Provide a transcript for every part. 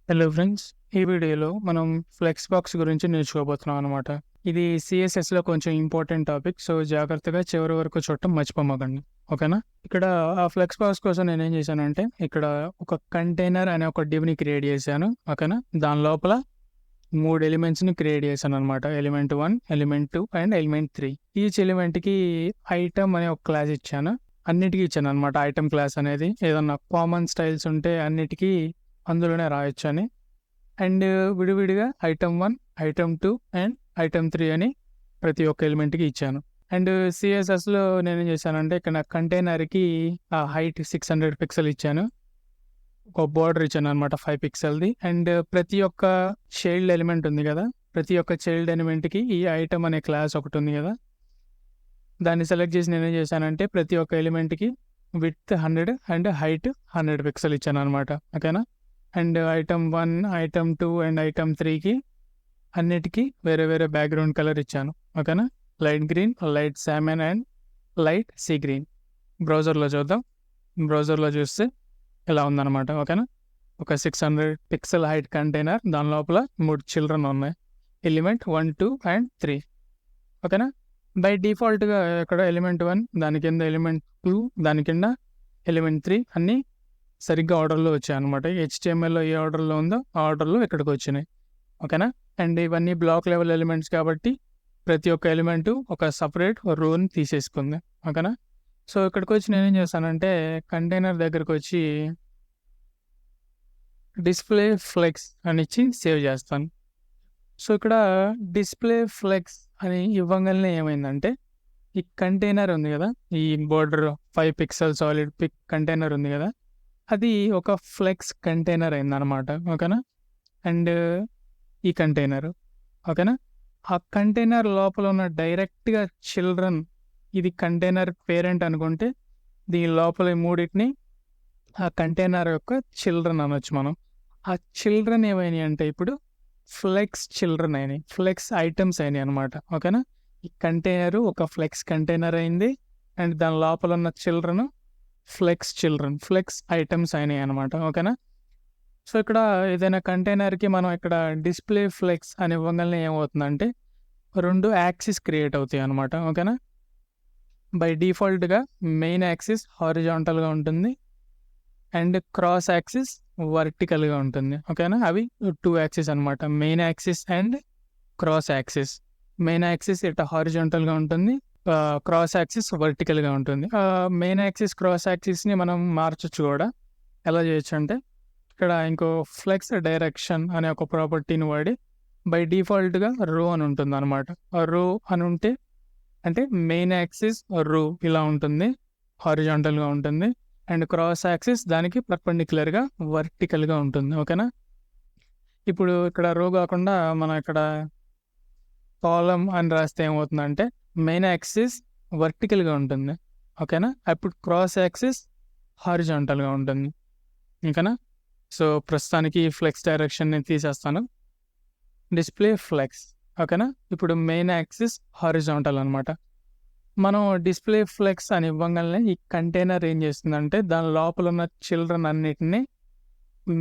Hello friends, ఈ వీడియోలో మనం ఫ్లెక్స్ బాక్స్ గురించి నేర్చుకోబోతున్నాం అనమాట. ఇది సిఎస్ఎస్లో కొంచెం ఇంపార్టెంట్ టాపిక్. సో జాగ్రత్తగా చివరి వరకు చూడటం మర్చిపోమాకండి. ఓకేనా? ఇక్కడ ఆ ఫ్లెక్స్ బాక్స్ కోసం నేనేం చేశానంటే, ఇక్కడ ఒక కంటైనర్ అనే ఒక డివ్ని క్రియేట్ చేశాను. ఓకేనా? దాని లోపల 3 ఎలిమెంట్స్ని క్రియేట్ చేశాను అనమాట. Element 1, element 2 and element 3. Each ఎలిమెంట్కి ఐటమ్ అనే ఒక క్లాస్ ఇచ్చాను. అన్నిటికీ ఇచ్చాను అనమాట ఐటమ్ క్లాస్ అనేది. ఏదన్నా కామన్ స్టైల్స్ ఉంటే అన్నిటికీ అందులోనే రాయొచ్చు అని. అండ్ విడివిడిగా ఐటమ్ 1, ఐటమ్ 2 అండ్ ఐటమ్ 3 అని ప్రతి ఒక్క ఎలిమెంట్కి ఇచ్చాను. అండ్ సిఎస్ఎస్లో నేనేం చేశానంటే, ఇక్కడ కంటైనర్కి ఆ హైట్ 600 పిక్సెల్ ఇచ్చాను. ఒక బోర్డర్ ఇచ్చాను అనమాట 5 పిక్సెల్ది. అండ్ ప్రతి ఒక్క చైల్డ్ ఎలిమెంట్ ఉంది కదా, ప్రతి ఒక్క చైల్డ్ ఎలిమెంట్కి ఈ ఐటమ్ అనే క్లాస్ ఒకటి ఉంది కదా, దాన్ని సెలెక్ట్ చేసి నేనేం చేశానంటే, ప్రతి ఒక్క ఎలిమెంట్కి విడ్త్ 100 అండ్ హైట్ 100 పిక్సెల్ ఇచ్చాను అనమాట. ఓకేనా? And item 1, item 2 and item 3కి అన్నిటికీ వేరే వేరే బ్యాక్గ్రౌండ్ కలర్ ఇచ్చాను. ఓకేనా? Light green, light సామన్ and light sea green. బ్రౌజర్లో చూద్దాం. బ్రౌజర్లో చూస్తే ఇలా ఉందన్నమాట. ఓకేనా? ఒక 600 పిక్సెల్ హైట్ కంటైనర్, దాని లోపల 3 చిల్డ్రన్ ఉన్నాయి. Element 1, 2 and 3. ఓకేనా? బై డిఫాల్ట్గా ఇక్కడ ఎలిమెంట్ 1, దాని కింద ఎలిమెంట్ 2, దాని కింద ఎలిమెంట్ 3 అన్నీ సరిగ్గా ఆర్డర్లో వచ్చాయి అనమాట. హెచ్టిఎంఎల్లో ఏ ఆర్డర్లో ఉందో ఆ ఆర్డర్లో ఇక్కడికి వచ్చినాయి. ఓకేనా? అండ్ ఇవన్నీ బ్లాక్ లెవెల్ ఎలిమెంట్స్ కాబట్టి ప్రతి ఒక్క ఎలిమెంట్ ఒక సపరేట్ రోని తీసేసుకుంది. ఓకేనా? సో ఇక్కడికి వచ్చి నేనేం చేస్తానంటే, కంటైనర్ దగ్గరకు వచ్చి డిస్ప్లే ఫ్లెక్స్ అని ఇచ్చి సేవ్ చేస్తాను. సో ఇక్కడ డిస్ప్లే ఫ్లెక్స్ అని ఇవ్వగానే ఏమైందంటే, ఈ కంటైనర్ ఉంది కదా, ఈ border 5 pixel solid pink container ఉంది కదా, అది ఒక ఫ్లెక్స్ కంటైనర్ అయిందనమాట. ఓకేనా? అండ్ ఈ కంటైనర్, ఓకేనా, ఆ కంటైనర్ లోపల ఉన్న డైరెక్ట్గా చిల్డ్రన్, ఇది కంటైనర్ పేరెంట్ అనుకుంటే, దీని లోపల ఈ మూడింటిని ఆ కంటైనర్ యొక్క చిల్డ్రన్ అనొచ్చు మనం. ఆ చిల్డ్రన్ ఏమైనాయి అంటే ఇప్పుడు ఫ్లెక్స్ చిల్డ్రన్ అయినాయి, ఫ్లెక్స్ ఐటమ్స్ అయినాయి అనమాట. ఓకేనా? ఈ కంటైనర్ ఒక ఫ్లెక్స్ కంటైనర్ అయింది, అండ్ దాని లోపల ఉన్న children flex children, flex items అయినాయి అనమాట. ఓకేనా? సో ఇక్కడ ఏదైనా కంటైనర్కి మనం ఇక్కడ డిస్ప్లే ఫ్లెక్స్ అని ఇవ్వగానే ఏమవుతుందంటే, 2 యాక్సిస్ క్రియేట్ అవుతాయి అనమాట. ఓకేనా? బై డిఫాల్ట్గా మెయిన్ యాక్సిస్ హారిజాంటల్గా ఉంటుంది అండ్ క్రాస్ యాక్సిస్ వర్టికల్గా ఉంటుంది. ఓకేనా? అవి 2 యాక్సిస్ అనమాట, main axis and cross axis. Main axis ఇట్లా హారిజాంటల్గా ఉంటుంది, క్రాస్ యాక్సిస్ వర్టికల్గా ఉంటుంది. మెయిన్ యాక్సిస్ క్రాస్ యాక్సిస్ని మనం మార్చచ్చు కూడా. ఎలా చేయొచ్చు అంటే, ఇక్కడ ఇంకో ఫ్లెక్స్ డైరెక్షన్ అనే ఒక ప్రాపర్టీని వాడి బై డిఫాల్ట్గా రో అని ఉంటుంది అనమాట. రో అని ఉంటే అంటే మెయిన్ యాక్సిస్ రో ఇలా ఉంటుంది, హారిజాంటల్గా ఉంటుంది, అండ్ క్రాస్ యాక్సిస్ దానికి పర్పెండిక్యులర్గా వర్టికల్గా ఉంటుంది. ఓకేనా? ఇప్పుడు ఇక్కడ రో కాకుండా మనం ఇక్కడ కాలం అని రాస్తే ఏమవుతుందంటే, మెయిన్ యాక్సిస్ వర్టికల్గా ఉంటుంది. ఓకేనా? అప్పుడు క్రాస్ యాక్సిస్ హారిజాంటల్గా ఉంటుంది. ఓకేనా? సో ప్రస్తుతానికి ఫ్లెక్స్ డైరెక్షన్ని తీసేస్తాను. Display flex. ఓకేనా? ఇప్పుడు మెయిన్ యాక్సిస్ హారిజాంటల్ అనమాట. మనం డిస్ప్లే ఫ్లెక్స్ అని ఇవ్వగానే ఈ కంటైనర్ ఏం చేస్తుందంటే, దాని లోపల ఉన్న చిల్డ్రన్ అన్నిటిని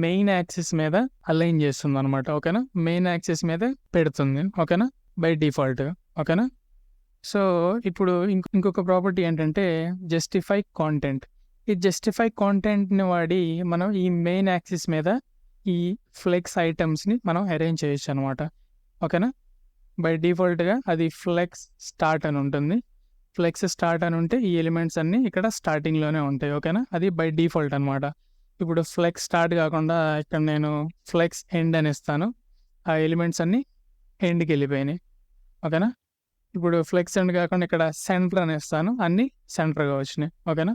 మెయిన్ యాక్సిస్ మీద అలైన్ చేస్తుంది అనమాట. ఓకేనా? మెయిన్ యాక్సిస్ మీద పెడుతుంది. ఓకేనా? By default. ఓకేనా? సో ఇప్పుడు ఇంకొక ప్రాపర్టీ ఏంటంటే జస్టిఫై కాంటెంట్. ఈ జస్టిఫై కాంటెంట్ని వాడి మనం ఈ మెయిన్ యాక్సిస్ మీద ఈ ఫ్లెక్స్ ఐటమ్స్ని మనం అరేంజ్ చేయొచ్చు అనమాట. ఓకేనా? బై డిఫాల్ట్గా అది ఫ్లెక్స్ స్టార్ట్ అని ఉంటుంది. ఫ్లెక్స్ స్టార్ట్ అని ఉంటే ఈ ఎలిమెంట్స్ అన్నీ ఇక్కడ స్టార్టింగ్లోనే ఉంటాయి. ఓకేనా? అది బై డిఫాల్ట్ అనమాట. ఇప్పుడు ఫ్లెక్స్ స్టార్ట్ కాకుండా ఇక్కడ నేను ఫ్లెక్స్ ఎండ్ అని ఇస్తాను. ఆ ఎలిమెంట్స్ అన్నీ ఎండ్కి వెళ్ళిపోయినాయి. ఓకేనా? ఇప్పుడు ఫ్లెక్స్ ఎండ్ కాకుండా ఇక్కడ సెంటర్ అని ఇస్తాను, అన్నీ సెంటర్గా వచ్చినాయి. ఓకేనా?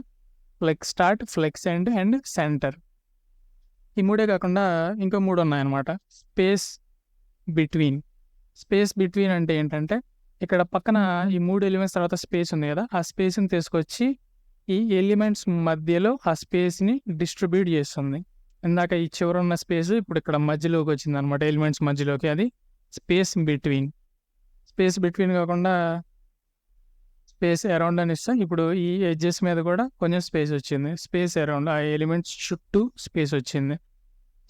Flex start, flex end and center. ఈ 3 కాకుండా ఇంకో 3 ఉన్నాయన్నమాట. Space between. స్పేస్ బిట్వీన్ అంటే ఏంటంటే, ఇక్కడ పక్కన ఈ 3 ఎలిమెంట్స్ తర్వాత స్పేస్ ఉంది కదా, ఆ స్పేస్ని తీసుకొచ్చి ఈ ఎలిమెంట్స్ మధ్యలో ఆ స్పేస్ని డిస్ట్రిబ్యూట్ చేస్తుంది. ఇందాక ఈ చివర ఉన్న స్పేస్ ఇప్పుడు ఇక్కడ మధ్యలోకి వచ్చింది అనమాట, ఎలిమెంట్స్ మధ్యలోకి. అది స్పేస్ బిట్వీన్. స్పేస్ బిట్వీన్ కాకుండా స్పేస్ అరౌండ్ అని ఇస్తాం. ఇప్పుడు ఈ ఎడ్జెస్ మీద కూడా కొంచెం స్పేస్ వచ్చింది. స్పేస్ అరౌండ్, ఆ ఎలిమెంట్స్ చుట్టూ స్పేస్ వచ్చింది.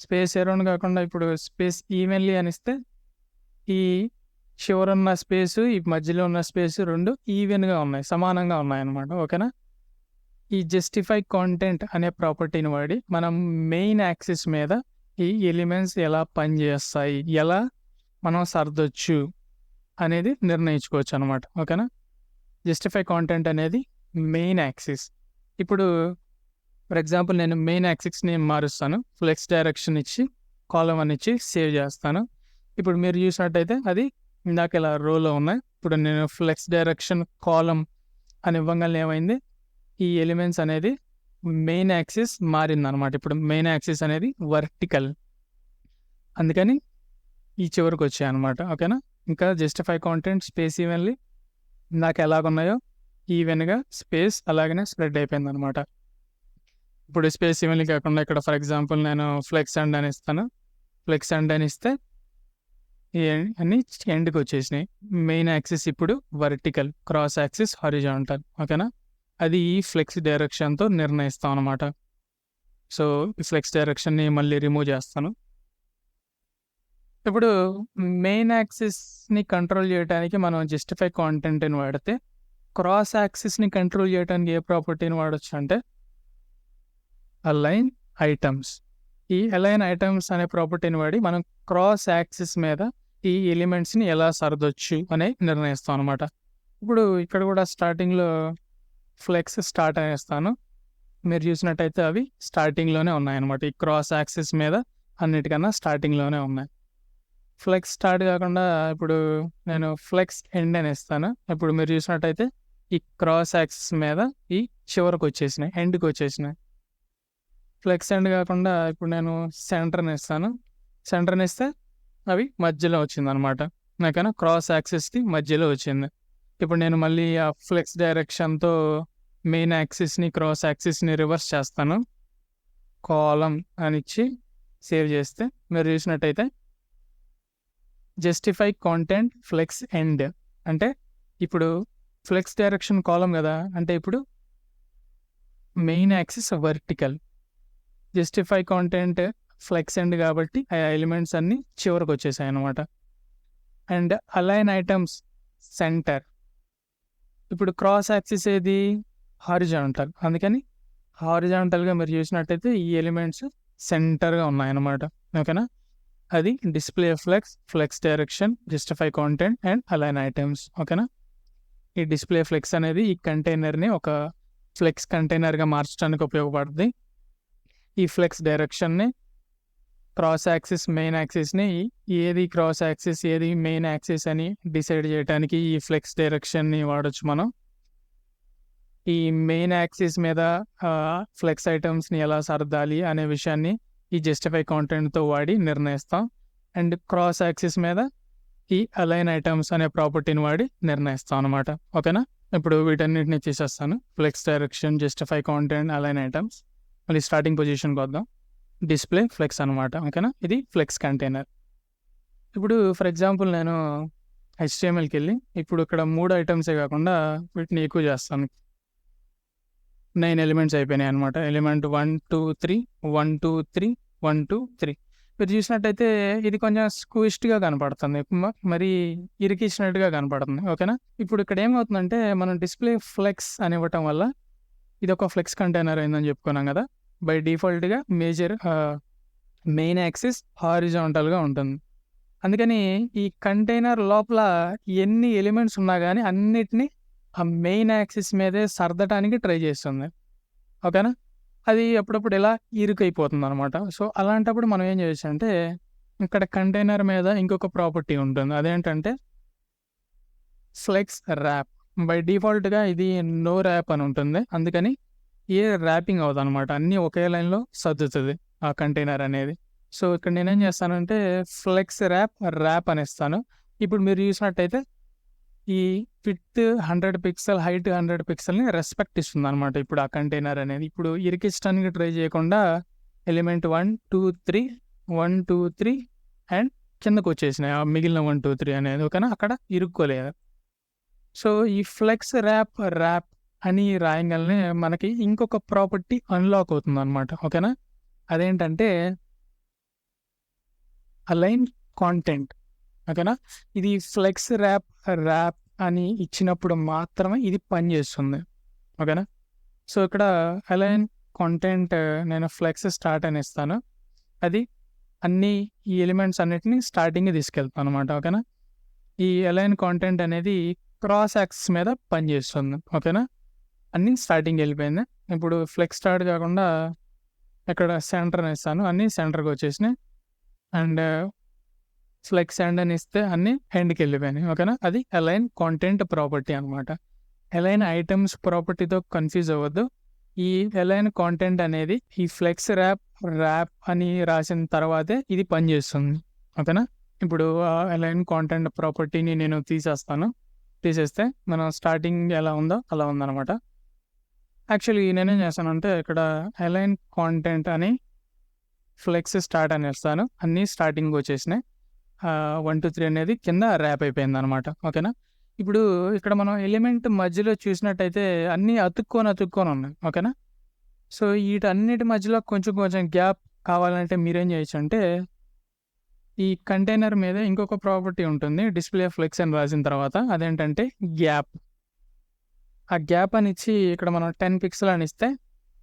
స్పేస్ అరౌండ్ కాకుండా ఇప్పుడు స్పేస్ ఈవెన్లీ అనిస్తే ఈ చివరున్న స్పేసు ఈ మధ్యలో ఉన్న స్పేసు 2 ఈవెన్గా ఉన్నాయి, సమానంగా ఉన్నాయి అన్నమాట. ఓకేనా. ఈ జస్టిఫై కాంటెంట్ అనే ప్రాపర్టీని వాడి మనం మెయిన్ యాక్సిస్ మీద ఈ ఎలిమెంట్స్ ఎలా పనిచేస్తాయి, ఎలా మనం సర్దొచ్చు అనేది నిర్ణయించుకోవచ్చు అనమాట. ఓకేనా. జస్టిఫై కాంటెంట్ అనేది మెయిన్ యాక్సిస్. ఇప్పుడు ఫర్ ఎగ్జాంపుల్ నేను మెయిన్ యాక్సిస్ని మారుస్తాను, ఫ్లెక్స్ డైరెక్షన్ ఇచ్చి కాలం అని ఇచ్చి సేవ్ చేస్తాను. ఇప్పుడు మీరు చూసినట్టయితే అది ఇందాక ఇలా రోలో ఉన్నాయి. ఇప్పుడు నేను ఫ్లెక్స్ డైరెక్షన్ కాలం అని ఇవ్వగానే ఏమైంది, ఈ ఎలిమెంట్స్ అనేది మెయిన్ యాక్సిస్ మారిందనమాట. ఇప్పుడు మెయిన్ యాక్సిస్ అనేది వర్టికల్, అందుకని ఈ చివరికి వచ్చాయి అనమాట. ఓకేనా. ఇంకా జస్టిఫై కాంటెంట్ స్పేస్ ఈవెన్లీ ఇందాక ఎలాగున్నాయో ఈవెన్గా స్పేస్ అలాగనే స్ప్రెడ్ అయిపోయింది అనమాట. ఇప్పుడు స్పేస్ ఈవెన్లీ కాకుండా ఇక్కడ ఫర్ ఎగ్జాంపుల్ నేను ఫ్లెక్స్ ఎండ్ అని ఇస్తాను. ఫ్లెక్స్ ఎండ్ అని ఇస్తే అన్ని ఎండ్కి వచ్చేసినాయి. మెయిన్ యాక్సిస్ ఇప్పుడు వర్టికల్, క్రాస్ యాక్సిస్ హారిజాంటల్. ఓకేనా. అది ఈ ఫ్లెక్స్ డైరెక్షన్తో నిర్ణయిస్తాం అనమాట. సో ఈ ఫ్లెక్స్ డైరెక్షన్ని మళ్ళీ రిమూవ్ చేస్తాను. ఇప్పుడు మెయిన్ యాక్సిస్ని కంట్రోల్ చేయడానికి మనం జస్టిఫై కాంటెంట్ని వాడితే, క్రాస్ యాక్సిస్ని కంట్రోల్ చేయడానికి ఏ ప్రాపర్టీని వాడచ్చు అంటే అలైన్ ఐటమ్స్. ఈ అలైన్ ఐటమ్స్ అనే ప్రాపర్టీని వాడి మనం క్రాస్ యాక్సిస్ మీద ఈ ఎలిమెంట్స్ని ఎలా సర్దొచ్చు అనే నిర్ణయిస్తాం అనమాట. ఇప్పుడు ఇక్కడ కూడా స్టార్టింగ్లో ఫ్లెక్స్ స్టార్ట్ అనేస్తాను. మీరు చూసినట్టయితే అవి స్టార్టింగ్లోనే ఉన్నాయన్నమాట. ఈ క్రాస్ యాక్సిస్ మీద అన్నిటికన్నా స్టార్టింగ్లోనే ఉన్నాయి. ఫ్లెక్స్ స్టార్ట్ కాకుండా ఇప్పుడు నేను ఫ్లెక్స్ ఎండ్ అని ఇస్తాను. ఇప్పుడు మీరు చూసినట్టయితే ఈ క్రాస్ యాక్సిస్ మీద ఈ చివరికి వచ్చేసినాయి, ఎండ్కి వచ్చేసినాయి. ఫ్లెక్స్ ఎండ్ కాకుండా ఇప్పుడు నేను సెంటర్ని ఇస్తాను. సెంటర్ని ఇస్తే అవి మధ్యలో వచ్చిందనమాట. నాకైనా క్రాస్ యాక్సిస్కి మధ్యలో వచ్చింది. ఇప్పుడు నేను మళ్ళీ ఆ ఫ్లెక్స్ డైరెక్షన్తో మెయిన్ యాక్సిస్ని క్రాస్ యాక్సిస్ని రివర్స్ చేస్తాను. కాలం అని ఇచ్చి సేవ్ చేస్తే మీరు చూసినట్టయితే జస్టిఫై కాంటెంట్ ఫ్లెక్స్ ఎండ్ అంటే ఇప్పుడు ఫ్లెక్స్ డైరెక్షన్ కాలం కదా, అంటే ఇప్పుడు main axis vertical, justify content flex end కాబట్టి ఆ ఎలిమెంట్స్ అన్నీ చివరికి వచ్చేసాయి అన్నమాట. And align items center. ఇప్పుడు క్రాస్ యాక్సిస్ ఏది హారిజాంటల్, అందుకని హారిజాంటల్గా మీరు చూసినట్టయితే ఈ ఎలిమెంట్స్ సెంటర్గా ఉన్నాయన్నమాట. ఓకేనా. అది display flex, flex direction, justify content and align items. ఓకేనా. ఈ డిస్ప్లే ఫ్లెక్స్ అనేది ఈ కంటైనర్ని ఒక ఫ్లెక్స్ కంటైనర్గా మార్చడానికి ఉపయోగపడుతుంది. ఈ ఫ్లెక్స్ డైరెక్షన్ని క్రాస్ యాక్సిస్ మెయిన్ యాక్సిస్ని ఏది క్రాస్ యాక్సిస్ ఏది మెయిన్ యాక్సిస్ అని డిసైడ్ చేయడానికి ఈ ఫ్లెక్స్ డైరెక్షన్ని వాడచ్చు మనం. ఈ మెయిన్ యాక్సిస్ మీద ఫ్లెక్స్ ఐటమ్స్ని ఎలా సర్దాలి అనే విషయాన్ని ఈ జస్టిఫై కాంటెంట్తో వాడి నిర్ణయిస్తాం. అండ్ క్రాస్ యాక్సిస్ మీద ఈ అలైన్ ఐటమ్స్ అనే ప్రాపర్టీని వాడి నిర్ణయిస్తాం అనమాట. ఓకేనా. ఇప్పుడు వీటన్నిటిని తీసేస్తాను. Flex direction, justify content, align items. మళ్ళీ స్టార్టింగ్ పొజిషన్కి వద్దాం. డిస్ప్లే ఫ్లెక్స్ అనమాట. ఓకేనా. ఇది ఫ్లెక్స్ కంటైనర్. ఇప్పుడు ఫర్ ఎగ్జాంపుల్ నేను HTMLకి వెళ్ళి ఇప్పుడు ఇక్కడ 3 ఐటమ్సే కాకుండా వీటిని ఎక్కువ చేస్తాను. 9 ఎలిమెంట్స్ అయిపోయినాయి అనమాట. ఎలిమెంట్ 1 2 3 1 2 3 1 2 3. మీరు చూసినట్టయితే ఇది కొంచెం స్క్విష్డ్గా కనపడుతుంది, మరి ఇరికిచ్చినట్టుగా కనపడుతుంది. ఓకేనా. ఇప్పుడు ఇక్కడ ఏమవుతుందంటే మనం డిస్ప్లే ఫ్లెక్స్ అని ఇవ్వటం వల్ల ఇది ఒక ఫ్లెక్స్ కంటైనర్ అయిందని చెప్పుకున్నాం కదా. బై డిఫాల్ట్గా మెయిన్ యాక్సిస్ హారిజాంటల్గా ఉంటుంది. అందుకని ఈ కంటైనర్ లోపల ఎన్ని ఎలిమెంట్స్ ఉన్నా కానీ అన్నిటినీ ఆ మెయిన్ యాక్సిస్ మీదే సర్దటానికి ట్రై చేస్తుంది. ఓకేనా. అది అప్పుడప్పుడు ఇలా ఇరుకైపోతుంది అనమాట. సో అలాంటప్పుడు మనం ఏం చేయొచ్చు అంటే ఇక్కడ కంటైనర్ మీద ఇంకొక ప్రాపర్టీ ఉంటుంది. అదేంటంటే ఫ్లెక్స్ ర్యాప్. బై డిఫాల్ట్గా ఇది నో ర్యాప్ అని ఉంటుంది, అందుకని ఏ ర్యాపింగ్ అవుతుంది అనమాట. అన్నీ ఒకే లైన్లో సర్దుతుంది ఆ కంటైనర్ అనేది. సో ఇక్కడ నేనేం చేస్తానంటే ఫ్లెక్స్ ర్యాప్ అని ఇస్తాను. ఇప్పుడు మీరు చూసినట్టయితే ఈ విడ్త్ 100 పిక్సెల్, హైట్ 100 పిక్సెల్ని రెస్పెక్ట్ ఇస్తుంది అనమాట. ఇప్పుడు ఆ కంటైనర్ అనేది ఇప్పుడు ఇరికించడానికి ట్రై చేయకుండా ఎలిమెంట్ 1 2 3 1 2 3 అండ్ కిందకు వచ్చేసినాయి ఆ మిగిలిన 1 2 3 అనేది. ఓకేనా. అక్కడ ఇరుక్కోలేదు. సో ఈ ఫ్లెక్స్ ర్యాప్ అని రాయగానే మనకి ఇంకొక ప్రాపర్టీ అన్లాక్ అవుతుంది అనమాట. ఓకేనా. అదేంటంటే అలైన్ కాంటెంట్. ఓకేనా? ఇది ఫ్లెక్స్ ర్యాప్ అని ఇచ్చినప్పుడు మాత్రమే ఇది పనిచేస్తుంది. ఓకేనా? సో ఇక్కడ అలైన్ కాంటెంట్ నేను ఫ్లెక్స్ స్టార్ట్ అని ఇస్తాను. అది అన్ని ఈ ఎలిమెంట్స్ అన్నిటిని స్టార్టింగ్ తీసుకెళ్తాను అనమాట. ఓకేనా? ఈ అలైన్ కాంటెంట్ అనేది క్రాస్ యాక్సిస్ మీద పనిచేస్తుంది. ఓకేనా? అన్నీ స్టార్టింగ్ వెళ్ళిపోయింది. ఇప్పుడు ఫ్లెక్స్ స్టార్ట్ కాకుండా ఇక్కడ సెంటర్ అని ఇస్తాను. అన్నీ సెంటర్కి వచ్చేసినాయి. అండ్ ఫ్లెక్స్ ఎండ్ అని ఇస్తే అన్నీ ఎండ్కి వెళ్ళిపోయినాయి. ఓకేనా? అది అలైన్ కాంటెంట్ ప్రాపర్టీ అనమాట. అలైన్ ఐటమ్స్ ప్రాపర్టీతో కన్ఫ్యూజ్ అవ్వద్దు. ఈ అలైన్ కాంటెంట్ అనేది ఈ ఫ్లెక్స్ ర్యాప్ అని రాసిన తర్వాతే ఇది పనిచేస్తుంది. ఓకేనా? ఇప్పుడు అలైన్ కాంటెంట్ ప్రాపర్టీని నేను తీసేస్తాను. తీసేస్తే మనం స్టార్టింగ్ ఎలా ఉందో అలా ఉందన్నమాట. యాక్చువల్లీ నేనేం చేస్తానంటే ఇక్కడ అలైన్ కాంటెంట్ అని ఫ్లెక్స్ స్టార్ట్ అని ఇస్తాను. అన్నీ స్టార్టింగ్ వచ్చేసినాయి. 1 2 3 అనేది కింద ర్యాప్ అయిపోయింది అనమాట. ఓకేనా? ఇప్పుడు ఇక్కడ మనం ఎలిమెంట్ మధ్యలో చూసినట్టయితే అన్నీ అతుక్కొని ఉన్నాయి. ఓకేనా? సో వీటన్నిటి మధ్యలో కొంచెం గ్యాప్ కావాలంటే మీరేం చేయొచ్చు అంటే ఈ కంటైనర్ మీద ఇంకొక ప్రాపర్టీ ఉంటుంది. డిస్ప్లే ఫ్లెక్స్ అని రాసిన తర్వాత అదేంటంటే గ్యాప్. ఆ గ్యాప్ అని ఇచ్చి ఇక్కడ మనం 10 పిక్సెల్ అని ఇస్తే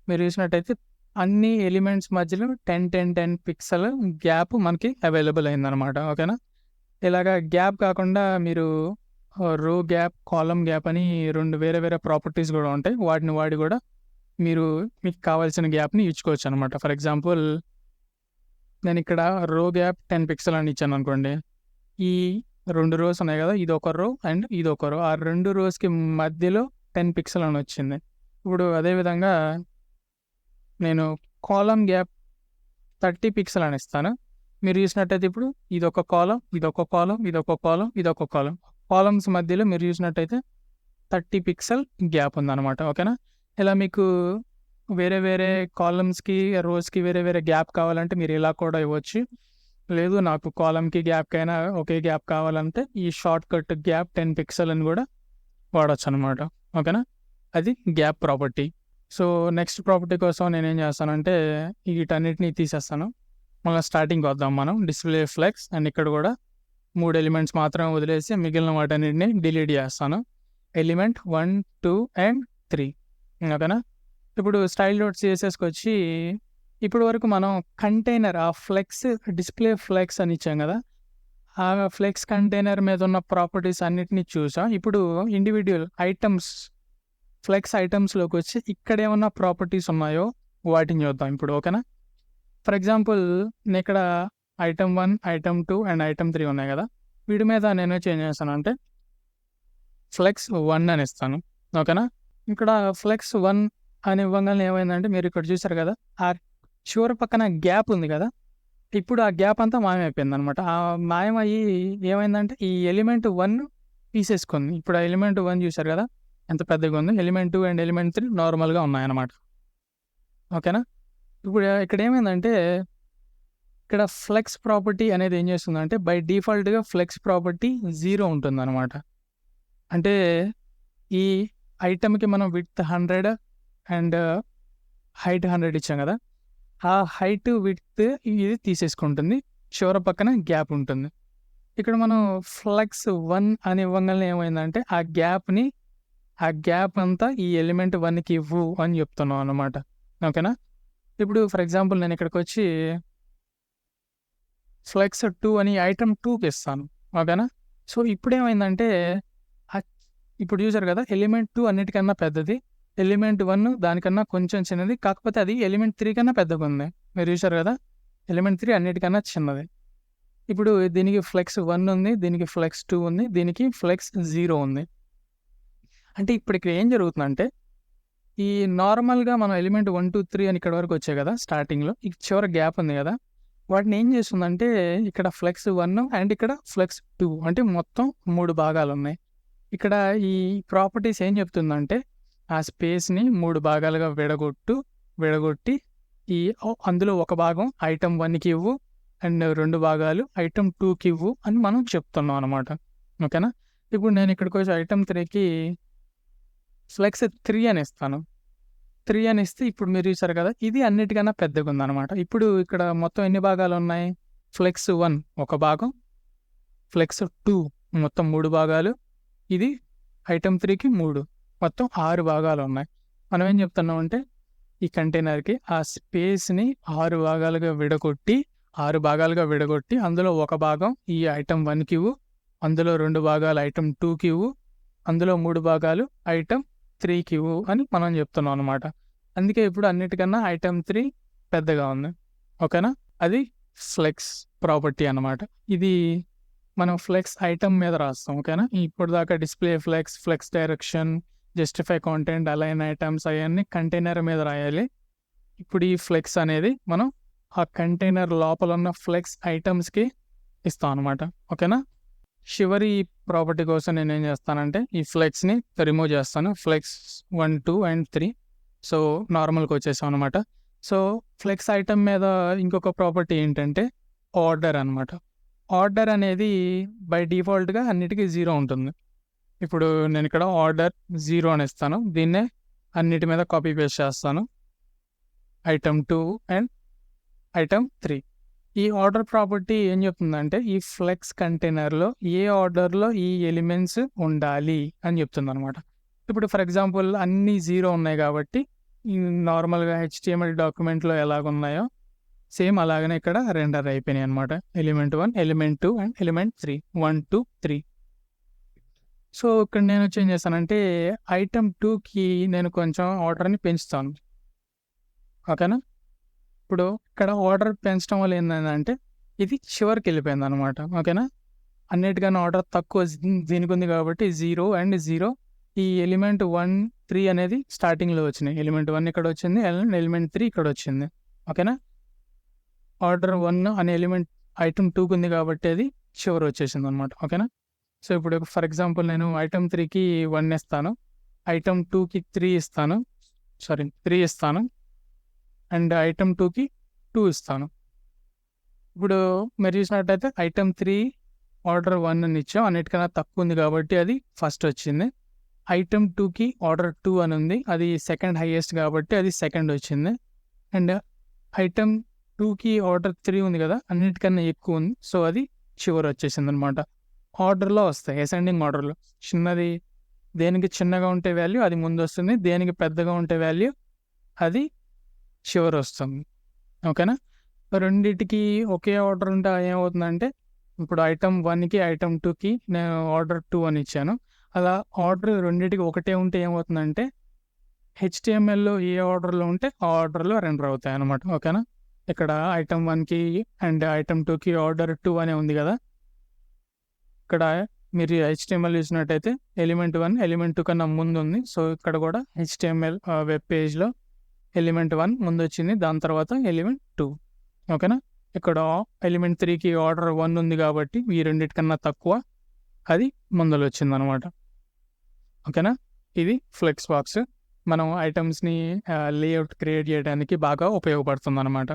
మీరు చూసినట్టయితే అన్ని ఎలిమెంట్స్ మధ్యలో 10 పిక్సెల్ గ్యాప్ మనకి అవైలబుల్ అయిందనమాట. ఓకేనా? ఇలాగా గ్యాప్ కాకుండా మీరు రో గ్యాప్, కాలమ్ గ్యాప్ అని 2 వేరే ప్రాపర్టీస్ కూడా ఉంటాయి. వాటిని వాడి కూడా మీకు కావాల్సిన గ్యాప్ని ఇచ్చుకోవచ్చు అనమాట. ఫర్ ఎగ్జాంపుల్ నేను ఇక్కడ రో గ్యాప్ 10 పిక్సెల్ అని ఇచ్చాను అనుకోండి. ఈ 2 రోస్ ఉన్నాయి కదా, ఇది ఒక రో అండ్ ఇది ఒక రో. ఆ 2 రోస్కి మధ్యలో 10 పిక్సెల్ అని వచ్చింది. ఇప్పుడు అదేవిధంగా నేను కాలమ్ గ్యాప్ 30 పిక్సెల్ అని ఇస్తాను. మీరు చూసినట్టయితే ఇప్పుడు ఇదొక కాలం, ఇదొక కాలం, ఇదొక కాలం, ఇదొక కాలం. కాలమ్స్ మధ్యలో మీరు చూసినట్టయితే 30 పిక్సెల్ గ్యాప్ ఉందన్నమాట. ఓకేనా? ఇలా మీకు వేరే కాలమ్స్కి, రోస్కి వేరే గ్యాప్ కావాలంటే మీరు ఇలా కూడా ఇవ్వచ్చు. లేదు నాకు కాలమ్కి గ్యాప్కైనా ఒకే గ్యాప్ కావాలంటే ఈ షార్ట్ కట్ గ్యాప్ 10 పిక్సెల్ అని కూడా వాడచ్చు అనమాట. ఓకేనా? అది gap property. So next property కోసం నేనేం చేస్తానంటే వీటన్నిటిని తీసేస్తాను. మళ్ళీ స్టార్టింగ్కి వద్దాం మనం. డిస్ప్లే ఫ్లెక్స్ అండ్ ఇక్కడ కూడా 3 ఎలిమెంట్స్ మాత్రమే వదిలేసి మిగిలిన వాటన్నిటిని డిలీట్ చేస్తాను. Element 1 2 and 3. ఓకేనా? ఇప్పుడు స్టైల్ డాట్ సిఎస్ఎస్కి వచ్చి ఇప్పటి వరకు మనం కంటైనర్ ఆ ఫ్లెక్స్ డిస్ప్లే ఫ్లెక్స్ అని ఇచ్చాం కదా, ఆ ఫ్లెక్స్ కంటైనర్ మీద ఉన్న ప్రాపర్టీస్ అన్నిటిని చూసాం. ఇప్పుడు ఇండివిజువల్ ఐటమ్స్ ఫ్లెక్స్ ఐటమ్స్లోకి వచ్చి ఇక్కడ ఏమన్నా ప్రాపర్టీస్ ఉన్నాయో వాటిని చూద్దాం ఇప్పుడు. ఓకేనా? ఫర్ ఎగ్జాంపుల్ నేను ఇక్కడ ఐటమ్ 1, ఐటమ్ 2 అండ్ ఐటమ్ 3 ఉన్నాయి కదా, వీటి మీద నేను చేంజ్ చేస్తాను అంటే ఫ్లెక్స్ 1 అని ఇస్తాను. ఓకేనా? ఇక్కడ ఫ్లెక్స్ 1 అని ఇవ్వగానే ఏమైందంటే మీరు ఇక్కడ చూసారు కదా, ఆ చివరి పక్కన గ్యాప్ ఉంది కదా, ఇప్పుడు ఆ గ్యాప్ అంతా మాయమైపోయింది అనమాట. ఆ మాయమయ్యి ఏమైందంటే ఈ ఎలిమెంట్ 1 తీసేసుకుంది. ఇప్పుడు ఆ ఎలిమెంట్ 1 చూసారు కదా ఎంత పెద్దగా ఉంది. ఎలిమెంట్ 2 అండ్ ఎలిమెంట్ 3 నార్మల్గా ఉన్నాయన్నమాట. ఓకేనా? ఇప్పుడు ఇక్కడ ఏమైందంటే ఇక్కడ ఫ్లెక్స్ ప్రాపర్టీ అనేది ఏం చేస్తుందంటే బై డిఫాల్ట్గా ఫ్లెక్స్ ప్రాపర్టీ 0 ఉంటుందన్నమాట. అంటే ఈ ఐటమ్కి మనం విడ్త్ 100 అండ్ హైట్ 100 ఇచ్చాం కదా, ఆ హైట్ విడ్త్ ఇది తీసేసుకుంటుంది. చివరి పక్కన గ్యాప్ ఉంటుంది. ఇక్కడ మనం ఫ్లెక్స్ 1 అని ఇవ్వగానే ఏమైందంటే ఆ గ్యాప్ అంతా ఈ ఎలిమెంట్ 1కి ఇవ్వు అని చెప్తున్నాం అన్నమాట. ఓకేనా? ఇప్పుడు ఫర్ ఎగ్జాంపుల్ నేను ఇక్కడికి వచ్చి ఫ్లెక్స్ 2 అని ఐటమ్ 2కి ఇస్తాను. ఓకేనా? సో ఇప్పుడు ఏమైందంటే ఇప్పుడు చూసారు కదా, ఎలిమెంట్ 2 అన్నిటికన్నా పెద్దది, ఎలిమెంట్ 1 దానికన్నా కొంచెం చిన్నది, కాకపోతే అది ఎలిమెంట్ 3 కన్నా పెద్దగా ఉంది. మీరు చూసారు కదా, ఎలిమెంట్ 3 అన్నిటికన్నా చిన్నది. ఇప్పుడు దీనికి ఫ్లెక్స్ 1 ఉంది, దీనికి ఫ్లెక్స్ 2 ఉంది, దీనికి ఫ్లెక్స్ 0 ఉంది. అంటే ఇప్పుడు ఇక్కడ ఏం జరుగుతుందంటే ఈ నార్మల్గా మనం ఎలిమెంట్ 1 2 3 అని ఇక్కడ వరకు వచ్చాయి కదా స్టార్టింగ్లో, ఈ చివరి గ్యాప్ ఉంది కదా, వాటిని ఏం చేస్తుందంటే ఇక్కడ ఫ్లెక్స్ 1 అండ్ ఇక్కడ ఫ్లెక్స్ 2 అంటే మొత్తం 3 భాగాలు ఉన్నాయి. ఇక్కడ ఈ ప్రాపర్టీస్ ఏం చెప్తుందంటే ఆ స్పేస్ని 3 భాగాలుగా విడగొట్టి అందులో ఒక భాగం ఐటమ్ 1కి ఇవ్వు అండ్ 2 భాగాలు ఐటమ్ 2కి ఇవ్వు అని మనం చెప్తున్నాం అనమాట. ఓకేనా? ఇప్పుడు నేను ఇక్కడికి వచ్చి ఐటమ్ 3కి ఫ్లెక్స్ 3 అని ఇస్తాను. 3 అని ఇస్తే ఇప్పుడు మీరు చూసారు కదా, ఇది అన్నిటికన్నా పెద్దగా ఉందన్నమాట. ఇప్పుడు ఇక్కడ మొత్తం ఎన్ని భాగాలు ఉన్నాయి? ఫ్లెక్స్ 1 ఒక భాగం, ఫ్లెక్స్ 2 మొత్తం 3 భాగాలు, ఇది ఐటమ్ 3కి 3 మొత్తం 6 భాగాలు ఉన్నాయి. మనం ఏం చెప్తున్నామంటే ఈ కంటైనర్కి ఆ స్పేస్ని 6 భాగాలుగా విడగొట్టి అందులో ఒక భాగం ఈ ఐటమ్ 1కి ఇవ్వు, అందులో 2 భాగాలు ఐటమ్ 2కి ఇవ్వు, అందులో 3 భాగాలు ఐటమ్ 3కి ఇవ్వు అని మనం చెప్తున్నాం అనమాట. అందుకే ఇప్పుడు అన్నిటికన్నా ఐటమ్ 3 పెద్దగా ఉంది. ఓకేనా, అది ఫ్లెక్స్ ప్రాపర్టీ అనమాట. ఇది మనం ఫ్లెక్స్ ఐటమ్ మీద రాస్తాం. ఓకేనా, ఇప్పుడు దాకా display flex, flex direction, justify content, align items అవన్నీ కంటైనర్ మీద రాయాలి. ఇప్పుడు ఈ ఫ్లెక్స్ అనేది మనం ఆ కంటైనర్ లోపల ఉన్న ఫ్లెక్స్ ఐటమ్స్కి ఇస్తాం అనమాట. ఓకేనా, చివరి ప్రాపర్టీ కోసం నేను ఏం చేస్తానంటే ఈ ఫ్లెక్స్ని రిమూవ్ చేస్తాను. Flex 1, 2 and 3. సో నార్మల్కి వచ్చేసాం అనమాట. సో ఫ్లెక్స్ ఐటమ్ మీద ఇంకొక ప్రాపర్టీ ఏంటంటే ఆర్డర్ అనమాట. ఆర్డర్ అనేది బై డిఫాల్ట్గా అన్నిటికీ 0 ఉంటుంది. ఇప్పుడు నేను ఇక్కడ ఆర్డర్ 0 అని ఇస్తాను. దీన్నే అన్నిటి మీద కాపీ పేస్ట్ చేస్తాను. Item 2 and item 3. ఈ ఆర్డర్ ప్రాపర్టీ ఏం చెప్తుందంటే ఈ ఫ్లెక్స్ కంటైనర్లో ఏ ఆర్డర్లో ఈ ఎలిమెంట్స్ ఉండాలి అని చెప్తుంది అనమాట. ఇప్పుడు ఫర్ ఎగ్జాంపుల్ అన్నీ 0 ఉన్నాయి కాబట్టి నార్మల్గా HTML డాక్యుమెంట్లో ఎలాగున్నాయో సేమ్ అలాగనే ఇక్కడ రెండర్ అయిపోయినాయి అనమాట. Element 1, element 2 and element 3, 1, 2, 3. So ఇక్కడ నేను ఏం చేస్తానంటే ఐటమ్ 2కి నేను కొంచెం ఆర్డర్ని పెంచుతాను. ఓకేనా, ఇప్పుడు ఇక్కడ ఆర్డర్ పెంచడం వల్ల ఏంటంటే ఇది చివరికి వెళ్ళిపోయింది అనమాట. ఓకేనా, అన్నిటికన్నా ఆర్డర్ తక్కువ దీనికి ఉంది కాబట్టి 0 అండ్ 0. ఈ ఎలిమెంట్ 1, 3 అనేది స్టార్టింగ్లో వచ్చినాయి. ఎలిమెంట్ 1 ఇక్కడ వచ్చింది, ఎలిమెంట్ 3 ఇక్కడ వచ్చింది. ఓకేనా, ఆర్డర్ 1 అనే ఎలిమెంట్ ఐటమ్ 2కి ఉంది కాబట్టి అది చివరి వచ్చేసింది అనమాట. ఓకేనా, సో ఇప్పుడు ఫర్ ఎగ్జాంపుల్ నేను ఐటమ్ 3కి 1 ఇస్తాను, ఐటమ్ 2కి 3 ఇస్తాను అండ్ ఐటమ్ 2కి 2 ఇస్తాను. ఇప్పుడు మీరు చూసినట్టయితే ఐటమ్ 3 ఆర్డర్ 1 అని ఇచ్చాం, అన్నిటికన్నా తక్కువ ఉంది కాబట్టి అది ఫస్ట్ వచ్చింది. ఐటమ్ 2కి ఆర్డర్ 2 అని ఉంది, అది సెకండ్ హైయెస్ట్ కాబట్టి అది సెకండ్ వచ్చింది. అండ్ ఐటమ్ 2కి ఆర్డర్ 3 ఉంది కదా, అన్నిటికన్నా ఎక్కువ ఉంది, సో అది చివరి వచ్చేసింది అనమాట. ఆర్డర్లో వస్తాయి, అసెండింగ్ ఆర్డర్లో. చిన్నది దేనికి చిన్నగా ఉంటే వాల్యూ అది ముందు వస్తుంది, దేనికి పెద్దగా ఉంటే వాల్యూ అది చివరి వస్తుంది. ఓకేనా, రెండింటికి ఒకే ఆర్డర్ ఉంటే ఏమవుతుందంటే ఇప్పుడు ఐటమ్ 1కి ఐటమ్ 2కి నేను ఆర్డర్ 2 అని ఇచ్చాను. అలా ఆర్డర్ రెండింటికి ఒకటే ఉంటే ఏమవుతుందంటే HTMLలో ఏ ఆర్డర్లో ఉంటే ఆ ఆర్డర్లో రెండర్ అవుతాయి అనమాట. ఓకేనా, ఇక్కడ ఐటమ్ 1కి అండ్ ఐటమ్ 2కి ఆర్డర్ 2 అనే ఉంది కదా, ఇక్కడ మీరు HTML చూసినట్టయితే ఎలిమెంట్ 1 ఎలిమెంట్ 2 కన్నా ముందు ఉంది. సో ఇక్కడ కూడా HTML వెబ్ పేజ్లో ఎలిమెంట్ 1 ముందు వచ్చింది, దాని తర్వాత ఎలిమెంట్ 2. ఓకేనా, ఇక్కడ ఎలిమెంట్ 3కి ఆర్డర్ 1 ఉంది కాబట్టి ఈ రెండింటికన్నా తక్కువ అది ముందలు వచ్చింది అనమాట. ఓకేనా, ఇది ఫ్లెక్స్ బాక్స్ మనం ఐటమ్స్ని లేఅవుట్ క్రియేట్ చేయడానికి బాగా ఉపయోగపడుతుంది అనమాట.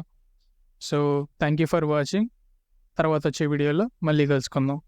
So thank you for watching. తర్వాత వచ్చే వీడియోలో మళ్ళీ కలుసుకుందాం.